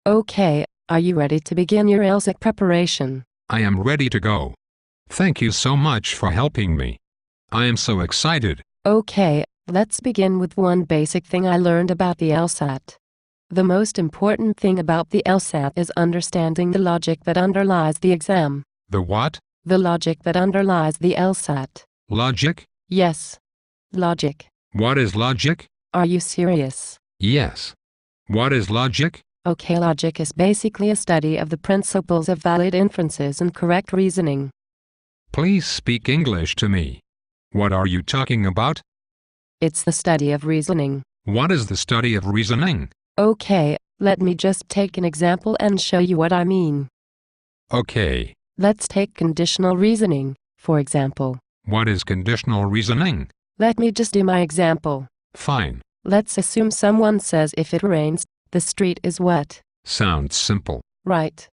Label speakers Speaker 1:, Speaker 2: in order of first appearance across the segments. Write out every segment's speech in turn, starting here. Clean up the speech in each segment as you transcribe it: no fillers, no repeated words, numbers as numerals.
Speaker 1: Okay, are you ready to begin your LSAT preparation?
Speaker 2: I am ready to go. Thank you so much for helping me. I am so excited.
Speaker 1: Okay, let's begin with one basic thing I learned about the LSAT. The most important thing about the LSAT is understanding the logic that underlies the exam.
Speaker 2: The what?
Speaker 1: The logic that underlies the LSAT.
Speaker 2: Logic?
Speaker 1: Yes. Logic.
Speaker 2: What is logic?
Speaker 1: Are you serious?
Speaker 2: Yes. What is logic?
Speaker 1: Okay, logic is basically a study of the principles of valid inferences and correct reasoning.
Speaker 2: Please speak English to me. What are you talking about?
Speaker 1: It's the study of reasoning.
Speaker 2: What is the study of reasoning?
Speaker 1: Okay, let me just take an example and show you what I mean.
Speaker 2: Okay.
Speaker 1: Let's take conditional reasoning, for example.
Speaker 2: What is conditional reasoning?
Speaker 1: Let me just do my example.
Speaker 2: Fine.
Speaker 1: Let's assume someone says if it rains, the street is wet.
Speaker 2: Sounds simple.
Speaker 1: Right.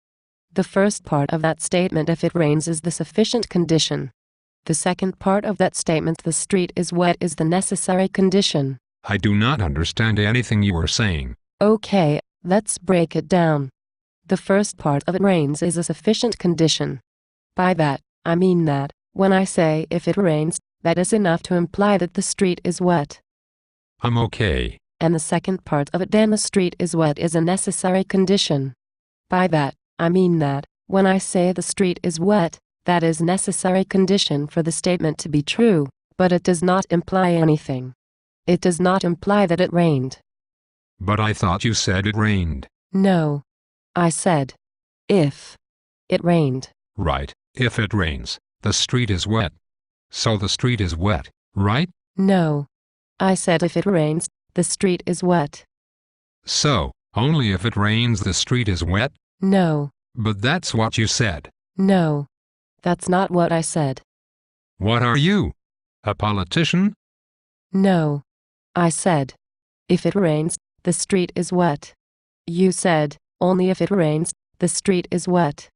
Speaker 1: The first part of that statement, if it rains, is the sufficient condition. The second part of that statement, the street is wet, is the necessary condition.
Speaker 2: I do not understand anything you are saying.
Speaker 1: Okay, let's break it down. The first part of it rains is a sufficient condition. By that, I mean that, when I say if it rains, that is enough to imply that the street is wet.
Speaker 2: I'm okay.
Speaker 1: And the second part of it, then the street is wet, is a necessary condition. By that, I mean that, when I say the street is wet, that is necessary condition for the statement to be true, but it does not imply anything. It does not imply that it rained.
Speaker 2: But I thought you said it rained.
Speaker 1: No. I said, if it rained.
Speaker 2: Right. If it rains, the street is wet. So the street is wet, right?
Speaker 1: No. I said if it rains, the street is wet.
Speaker 2: So, only if it rains the street is wet?
Speaker 1: No.
Speaker 2: But that's what you said.
Speaker 1: No. That's not what I said.
Speaker 2: What are you? A politician?
Speaker 1: No. I said, if it rains, the street is wet. You said, only if it rains, the street is wet.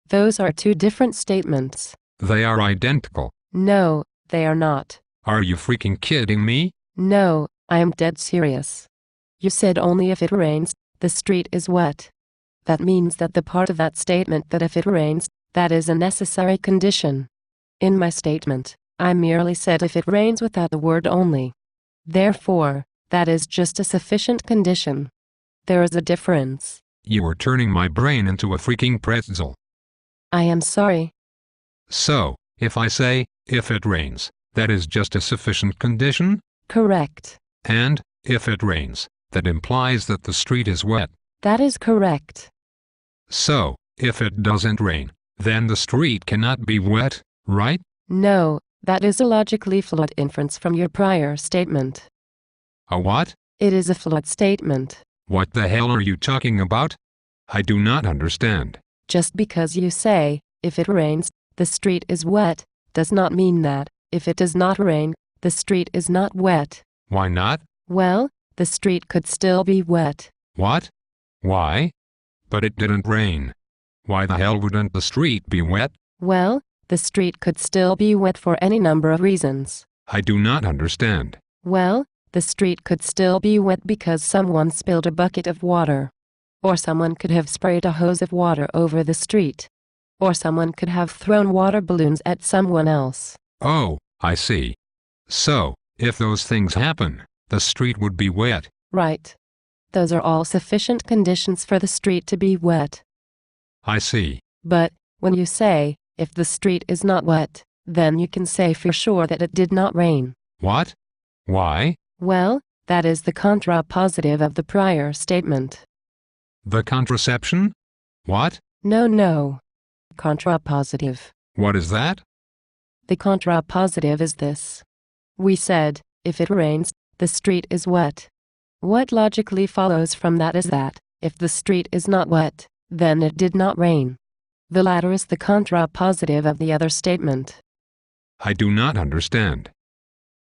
Speaker 1: Those are two different statements.
Speaker 2: They are identical.
Speaker 1: No, they are not.
Speaker 2: Are you freaking kidding me?
Speaker 1: No, I am dead serious. You said only if it rains, the street is wet. That means that the part of that statement that if it rains, that is a necessary condition. In my statement, I merely said if it rains without the word only. Therefore, that is just a sufficient condition. There is a difference.
Speaker 2: You are turning my brain into a freaking pretzel.
Speaker 1: I am sorry.
Speaker 2: So, if I say, if it rains, that is just a sufficient condition?
Speaker 1: Correct.
Speaker 2: And, if it rains, that implies that the street is wet.
Speaker 1: That is correct.
Speaker 2: So, if it doesn't rain, then the street cannot be wet, right?
Speaker 1: No, that is a logically flawed inference from your prior statement.
Speaker 2: A what?
Speaker 1: It is a flawed statement.
Speaker 2: What the hell are you talking about? I do not understand.
Speaker 1: Just because you say, if it rains, the street is wet, does not mean that, if it does not rain, the street is not wet.
Speaker 2: Why not?
Speaker 1: Well, the street could still be wet.
Speaker 2: What? Why? But it didn't rain. Why the hell wouldn't the street be wet?
Speaker 1: Well, the street could still be wet for any number of reasons.
Speaker 2: I do not understand.
Speaker 1: Well, the street could still be wet because someone spilled a bucket of water. Or someone could have sprayed a hose of water over the street. Or someone could have thrown water balloons at someone else.
Speaker 2: Oh, I see. So, if those things happen, the street would be wet.
Speaker 1: Right. Those are all sufficient conditions for the street to be wet.
Speaker 2: I see.
Speaker 1: But, when you say, if the street is not wet, then you can say for sure that it did not rain.
Speaker 2: What? Why?
Speaker 1: Well, that is the contrapositive of the prior statement.
Speaker 2: The contraception? What?
Speaker 1: No. Contrapositive.
Speaker 2: What is that?
Speaker 1: The contrapositive is this. We said, if it rains, the street is wet. What logically follows from that is that, if the street is not wet, then it did not rain. The latter is the contrapositive of the other statement.
Speaker 2: I do not understand.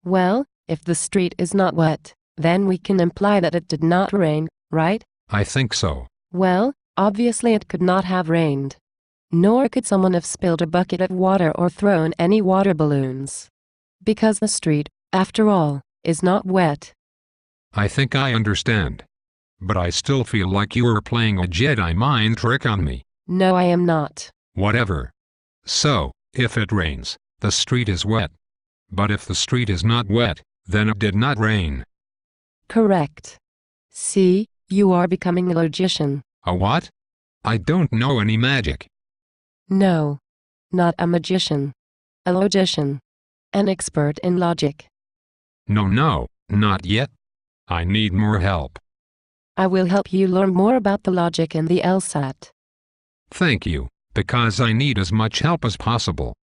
Speaker 1: Well, if the street is not wet, then we can imply that it did not rain, right?
Speaker 2: I think so.
Speaker 1: Well, obviously it could not have rained. Nor could someone have spilled a bucket of water or thrown any water balloons. Because the street, after all, is not wet.
Speaker 2: I think I understand. But I still feel like you are playing a Jedi mind trick on me.
Speaker 1: No, I am not.
Speaker 2: Whatever. So, if it rains, the street is wet. But if the street is not wet, then it did not rain.
Speaker 1: Correct. See, you are becoming a logician.
Speaker 2: A what? I don't know any magic.
Speaker 1: No. Not a magician. A logician. An expert in logic.
Speaker 2: No, not yet. I need more help.
Speaker 1: I will help you learn more about the logic in the LSAT.
Speaker 2: Thank you, because I need as much help as possible.